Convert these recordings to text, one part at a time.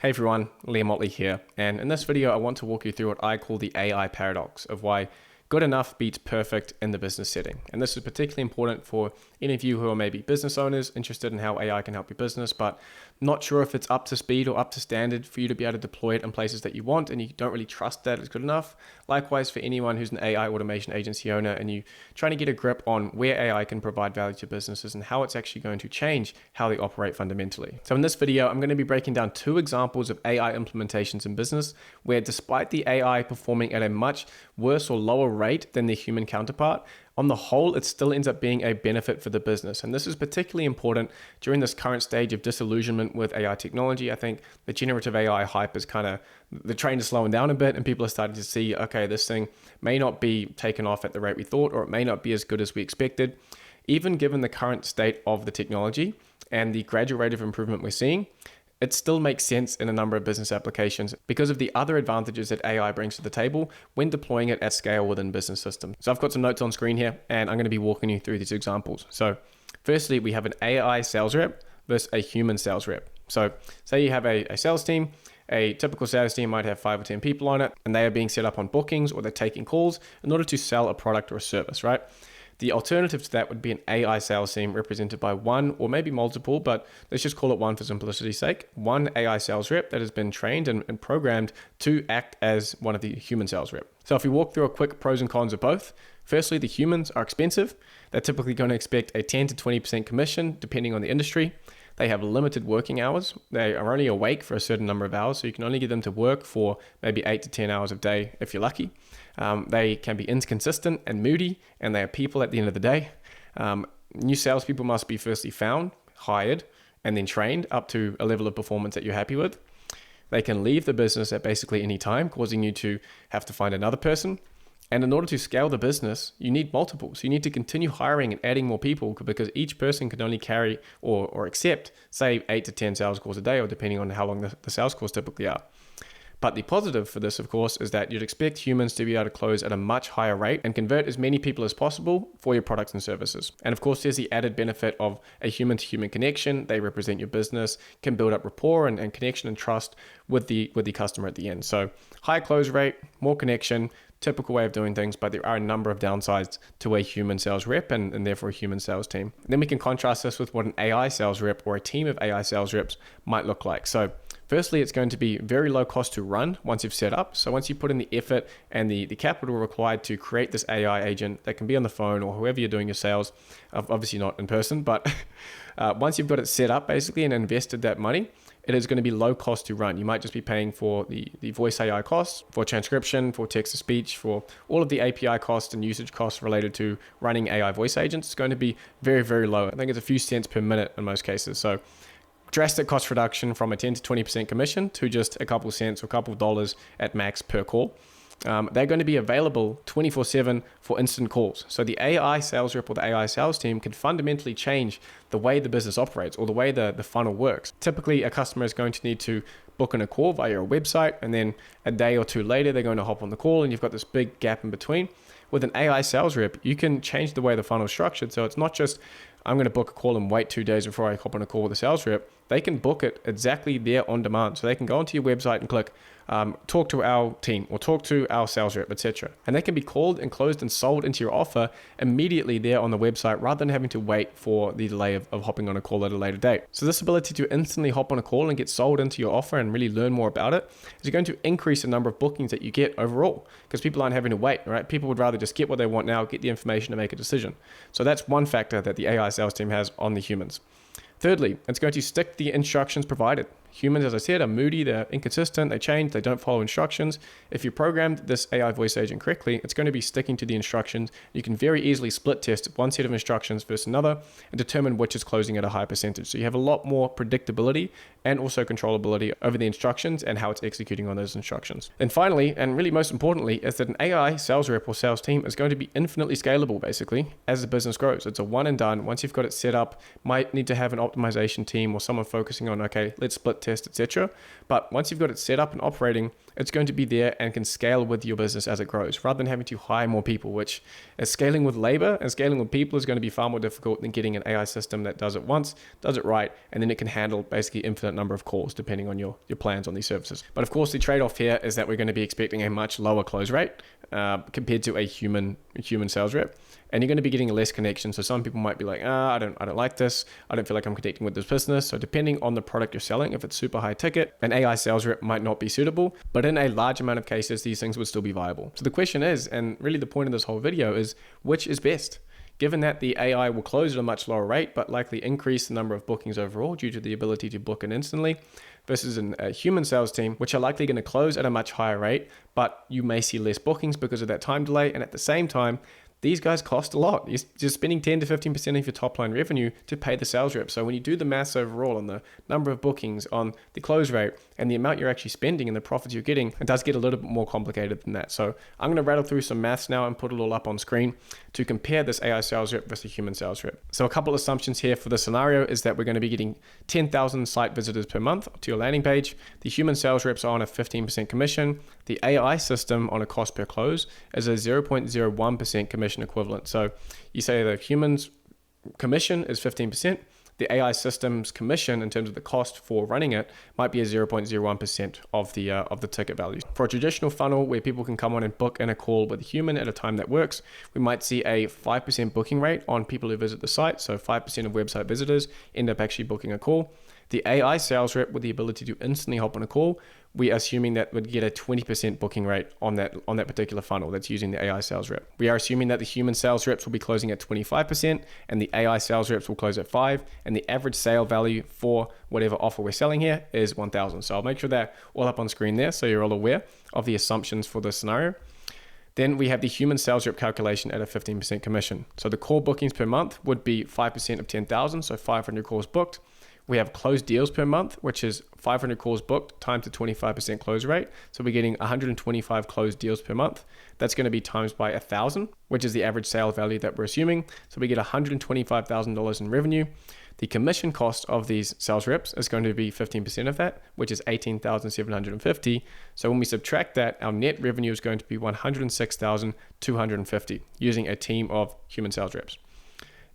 Hey everyone, Liam Ottley here, and in this video I want to walk you through what I call the AI paradox of why good enough beats perfect in the business setting. And this is particularly important for any of you who are maybe business owners interested in how AI can help your business, but not sure if it's up to speed or up to standard for you to be able to deploy it in places that you want and you don't really trust that it's good enough. Likewise for anyone who's an AI automation agency owner and you trying to get a grip on where AI can provide value to businesses and how it's actually going to change how they operate fundamentally. So in this video, I'm going to be breaking down two examples of AI implementations in business where despite the AI performing at a much worse or lower rate than their human counterpart, on the whole, it still ends up being a benefit for the business. And this is particularly important during this current stage of disillusionment with AI technology. I think the generative AI hype is the train is slowing down a bit and people are starting to see, okay, this thing may not be taken off at the rate we thought, or it may not be as good as we expected. Even given the current state of the technology and the gradual rate of improvement we're seeing, it still makes sense in a number of business applications because of the other advantages that AI brings to the table when deploying it at scale within business systems. So I've got some notes on screen here and I'm going to be walking you through these examples. So firstly, we have an AI sales rep versus a human sales rep. So say you have a sales team. A typical sales team might have 5 or 10 people on it and they are being set up on bookings or they're taking calls in order to sell a product or a service, right? The alternative to that would be an AI sales team represented by one or maybe multiple, but let's just call it one for simplicity's sake. One AI sales rep that has been trained and programmed to act as one of the human sales rep. So if we walk through a quick pros and cons of both, firstly, the humans are expensive. They're typically going to expect a 10 to 20% commission depending on the industry. They have limited working hours. They are only awake for a certain number of hours, so you can only get them to work for maybe 8 to 10 hours a day if you're lucky. They can be inconsistent and moody, and they are people at the end of the day. New salespeople must be firstly found, hired, and then trained up to a level of performance that you're happy with. They can leave the business at basically any time, causing you to have to find another person. And in order to scale the business, you need multiples. You need to continue hiring and adding more people because each person can only carry or accept, say, 8 to 10 sales calls a day, or depending on how long the sales calls typically are. But the positive for this, of course, is that you'd expect humans to be able to close at a much higher rate and convert as many people as possible for your products and services. And of course, there's the added benefit of a human-to-human connection. They represent your business, can build up rapport and connection and trust with the customer at the end. So higher close rate, more connection, typical way of doing things, but there are a number of downsides to a human sales rep and therefore a human sales team. Then we can contrast this with what an AI sales rep or a team of AI sales reps might look like. So firstly, it's going to be very low cost to run once you've set up. So once you put in the effort and the capital required to create this AI agent that can be on the phone or whoever you're doing your sales, obviously not in person, but once you've got it set up basically and invested that money, it is going to be low cost to run. You might just be paying for the voice AI costs, for transcription, for text to speech, for all of the API costs and usage costs related to running AI voice agents. It's going to be very, very low. I think it's a few cents per minute in most cases. So drastic cost reduction from a 10 to 20% commission to just a couple cents or a couple dollars at max per call. They're going to be available 24/7 for instant calls. So the AI sales rep or the AI sales team can fundamentally change the way the business operates or the way the funnel works. Typically, a customer is going to need to book in a call via a website, and then a day or two later, they're going to hop on the call, and you've got this big gap in between. With an AI sales rep, you can change the way the funnel is structured. So it's not just, I'm going to book a call and wait 2 days before I hop on a call with a sales rep. They can book it exactly there on demand. So they can go onto your website and click, talk to our team or talk to our sales rep, etc. And they can be called and closed and sold into your offer immediately there on the website rather than having to wait for the delay of hopping on a call at a later date. So this ability to instantly hop on a call and get sold into your offer and really learn more about it is going to increase the number of bookings that you get overall because people aren't having to wait, right? People would rather just get what they want now, get the information to make a decision. So that's one factor that the AI sales team has on the humans. Thirdly, it's going to stick to the instructions provided. Humans, as I said, are moody, they're inconsistent, they change, they don't follow instructions. If you programmed this AI voice agent correctly, it's going to be sticking to the instructions. You can very easily split test one set of instructions versus another and determine which is closing at a high percentage. So you have a lot more predictability and also controllability over the instructions and how it's executing on those instructions. And finally, and really most importantly, is that an AI sales rep or sales team is going to be infinitely scalable basically as the business grows. It's a one and done. Once you've got it set up, might need to have an optimization team or someone focusing on, okay, let's split test, etc. But once you've got it set up and operating, it's going to be there and can scale with your business as it grows, rather than having to hire more people, which is scaling with labor and scaling with people is going to be far more difficult than getting an AI system that does it once, does it right, and then it can handle basically infinite number of calls depending on your plans on these services. But of course, the trade-off here is that we're going to be expecting a much lower close rate compared to a human sales rep. And you're going to be getting less connection. So some people might be like, I don't like this. I don't feel like I'm connecting with this business. So depending on the product you're selling, if it's super high ticket, an AI sales rep might not be suitable. But in a large amount of cases, these things would still be viable. So the question is, and really the point of this whole video is, which is best? Given that the AI will close at a much lower rate, but likely increase the number of bookings overall due to the ability to book it instantly, versus a human sales team, which are likely going to close at a much higher rate, but you may see less bookings because of that time delay. And at the same time, these guys cost a lot. You're spending 10 to 15% of your top line revenue to pay the sales rep. So when you do the maths overall on the number of bookings, on the close rate, and the amount you're actually spending and the profits you're getting, it does get a little bit more complicated than that. So I'm going to rattle through some maths now and put it all up on screen to compare this AI sales rep versus human sales rep. So a couple assumptions here for the scenario is that we're going to be getting 10,000 site visitors per month to your landing page. The human sales reps are on a 15% commission. The AI system on a cost per close is a 0.01% commission equivalent. So you say the human's commission is 15%. The AI system's commission in terms of the cost for running it might be a 0.01% of the ticket value. For a traditional funnel where people can come on and book in a call with a human at a time that works, we might see a 5% booking rate on people who visit the site. So 5% of website visitors end up actually booking a call. The AI sales rep with the ability to instantly hop on a call, we are assuming that would get a 20% booking rate on that particular funnel that's using the AI sales rep. We are assuming that the human sales reps will be closing at 25% and the AI sales reps will close at 5%, and the average sale value for whatever offer we're selling here is 1,000. So I'll make sure they're all up on screen there so you're all aware of the assumptions for this scenario. Then we have the human sales rep calculation at a 15% commission. So the call bookings per month would be 5% of 10,000, so 500 calls booked. We have closed deals per month, which is 500 calls booked times the 25% close rate. So we're getting 125 closed deals per month. That's going to be times by 1,000, which is the average sale value that we're assuming. So we get $125,000 in revenue. The commission cost of these sales reps is going to be 15% of that, which is $18,750. So when we subtract that, our net revenue is going to be $106,250 using a team of human sales reps.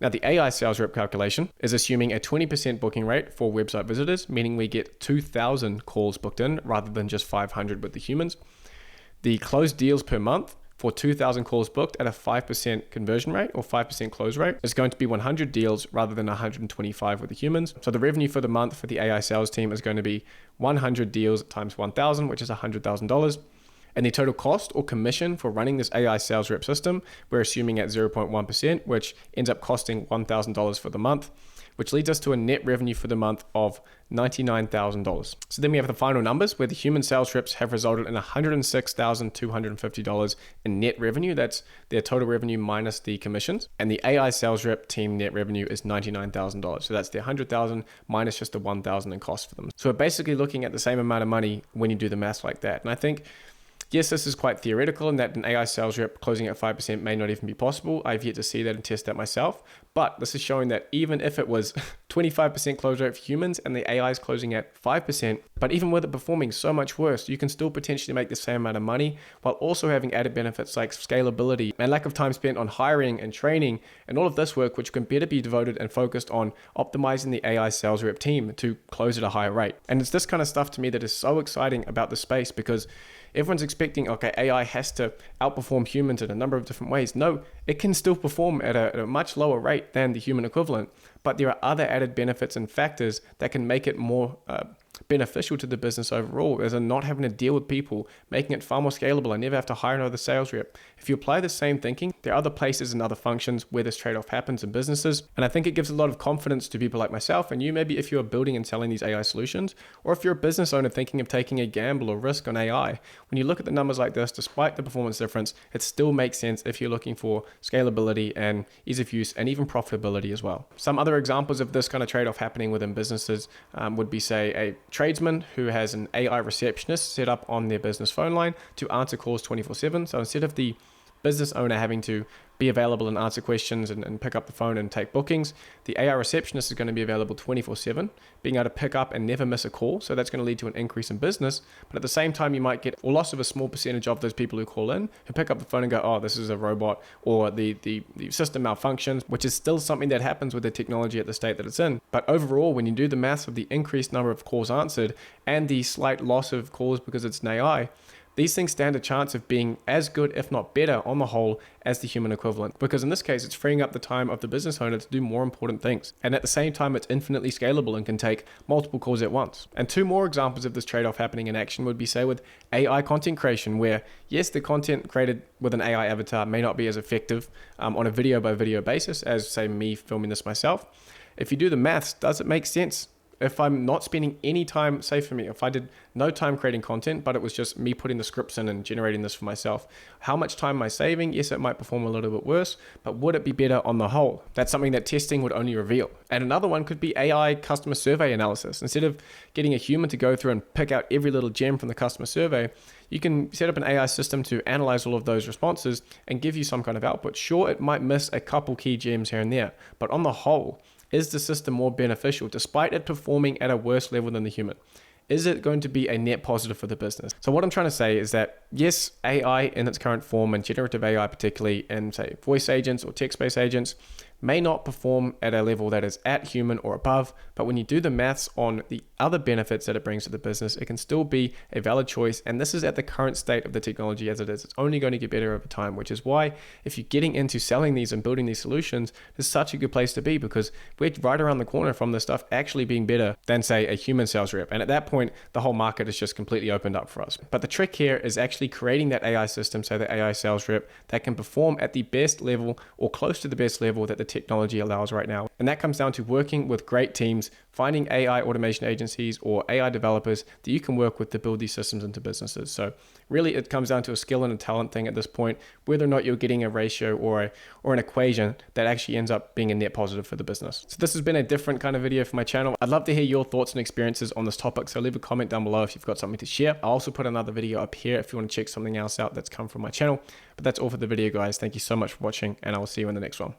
Now, the AI sales rep calculation is assuming a 20% booking rate for website visitors, meaning we get 2,000 calls booked in rather than just 500 with the humans. The closed deals per month for 2,000 calls booked at a 5% conversion rate or 5% close rate is going to be 100 deals rather than 125 with the humans. So the revenue for the month for the AI sales team is going to be 100 deals times 1,000, which is $100,000. And the total cost or commission for running this AI sales rep system, we're assuming at 0.1%, which ends up costing $1,000 for the month, which leads us to a net revenue for the month of $99,000. So then we have the final numbers where the human sales reps have resulted in $106,250 in net revenue. That's their total revenue minus the commissions. And the AI sales rep team net revenue is $99,000. So that's the $100,000 minus just the $1,000 in cost for them. So we're basically looking at the same amount of money when you do the math like that. And I think, yes, this is quite theoretical and that an AI sales rep closing at 5% may not even be possible. I've yet to see that and test that myself. But this is showing that even if it was 25% close rate for humans and the AI is closing at 5%, but even with it performing so much worse, you can still potentially make the same amount of money while also having added benefits like scalability and lack of time spent on hiring and training and all of this work, which can better be devoted and focused on optimizing the AI sales rep team to close at a higher rate. And it's this kind of stuff to me that is so exciting about the space because everyone's expecting, okay, AI has to outperform humans in a number of different ways. No, it can still perform at a much lower rate than the human equivalent, but there are other added benefits and factors that can make it more beneficial to the business overall, as in not having to deal with people, making it far more scalable. I never have to hire another sales rep. If you apply the same thinking, there are other places and other functions where this trade-off happens in businesses. And I think it gives a lot of confidence to people like myself and you, maybe if you're building and selling these AI solutions, or if you're a business owner thinking of taking a gamble or risk on AI, when you look at the numbers like this, despite the performance difference, it still makes sense if you're looking for scalability and ease of use and even profitability as well. Some other examples of this kind of trade-off happening within businesses would be, say, a tradesman who has an AI receptionist set up on their business phone line to answer calls 24/7. So instead of the business owner having to be available and answer questions and pick up the phone and take bookings. The AI receptionist is going to be available 24/7, being able to pick up and never miss a call. So that's going to lead to an increase in business. But at the same time, you might get a loss of a small percentage of those people who call in, who pick up the phone and go, oh, this is a robot, or the system malfunctions, which is still something that happens with the technology at the state that it's in. But overall, when you do the maths of the increased number of calls answered and the slight loss of calls because it's an AI, these things stand a chance of being as good, if not better, on the whole, as the human equivalent. Because in this case, it's freeing up the time of the business owner to do more important things. And at the same time, it's infinitely scalable and can take multiple calls at once. And two more examples of this trade-off happening in action would be, say, with AI content creation, where yes, the content created with an AI avatar may not be as effective on a video by video basis as, say, me filming this myself. If you do the maths, does it make sense? If I'm not spending any time, say for me, if I did no time creating content, but it was just me putting the scripts in and generating this for myself, how much time am I saving? Yes, it might perform a little bit worse, but would it be better on the whole? That's something that testing would only reveal. And another one could be AI customer survey analysis. Instead of getting a human to go through and pick out every little gem from the customer survey, you can set up an AI system to analyze all of those responses and give you some kind of output. Sure, it might miss a couple key gems here and there, but on the whole, is the system more beneficial despite it performing at a worse level than the human? Is it going to be a net positive for the business? So what I'm trying to say is that yes, AI in its current form, and generative AI particularly in, say, voice agents or text-based agents, may not perform at a level that is at human or above, but when you do the maths on the other benefits that it brings to the business, it can still be a valid choice. And this is at the current state of the technology as it is. It's only going to get better over time, which is why if you're getting into selling these and building these solutions, it's such a good place to be, because we're right around the corner from this stuff actually being better than, say, a human sales rep. And at that point, the whole market is just completely opened up for us. But the trick here is actually creating that AI system, so the AI sales rep, that can perform at the best level or close to the best level that the technology allows right now. And that comes down to working with great teams, finding AI automation agencies or AI developers that you can work with to build these systems into businesses. So really it comes down to a skill and a talent thing at this point, whether or not you're getting a ratio or an equation that actually ends up being a net positive for the business. So this has been a different kind of video for my channel. I'd love to hear your thoughts and experiences on this topic. So leave a comment down below if you've got something to share. I'll also put another video up here if you want to check something else out that's come from my channel. But that's all for the video, guys. Thank you so much for watching, and I will see you in the next one.